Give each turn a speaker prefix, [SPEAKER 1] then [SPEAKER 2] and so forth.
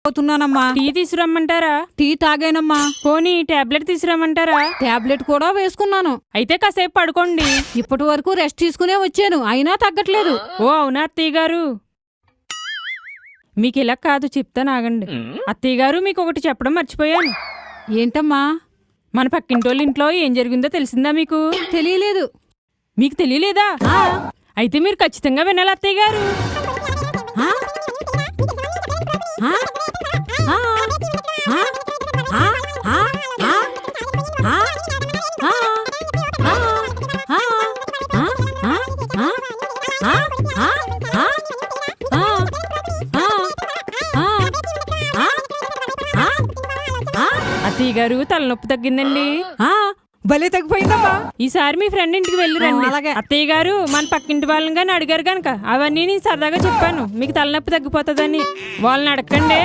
[SPEAKER 1] పోతున్నానమ్మా.
[SPEAKER 2] Tea తీసుకురమ్మంటారా?
[SPEAKER 1] Tea తాగానమ్మా.
[SPEAKER 2] పోనీ tablet తీసుకురమ్మంటారా?
[SPEAKER 1] Tablet కూడా వేసుకున్నాను.
[SPEAKER 2] అయితే కాసేపు పడుకోండి.
[SPEAKER 1] ఇప్పటి వరకు రెస్ట్ తీసుకునే వచ్చాను, అయినా తగ్గట్లేదు.
[SPEAKER 2] ఓ అవునా అత్తయ్య గారు? మీకు ఇలా కాదు, చెప్తాను ఆగండి. అత్తయ్య గారు, మీకు ఒకటి చెప్పడం మర్చిపోయాను.
[SPEAKER 1] ఏంటమ్మా?
[SPEAKER 2] మన పక్కింటోళ్ళ ఇంట్లో ఏం జరిగిందో తెలిసిందా మీకు?
[SPEAKER 1] తెలియలేదు.
[SPEAKER 2] మీకు తెలియలేదా? అయితే మీరు ఖచ్చితంగా వినాలి అత్తయ్య గారు. అత్తయ్య గారు, తలనొప్పి తగ్గిందండి.
[SPEAKER 1] భలే తగ్గిపోయిందమ్మా.
[SPEAKER 2] ఈసారి మీ ఫ్రెండ్ ఇంటికి వెళ్ళి రండి.
[SPEAKER 1] అలాగే.
[SPEAKER 2] అత్తయ్య గారు, మన పక్కింటి వాళ్ళని కానీ అడిగారు కనుక అవన్నీ నేను సరదాగా చెప్పాను, మీకు తలనొప్పి తగ్గిపోతుందని. వాళ్ళని అడగండి.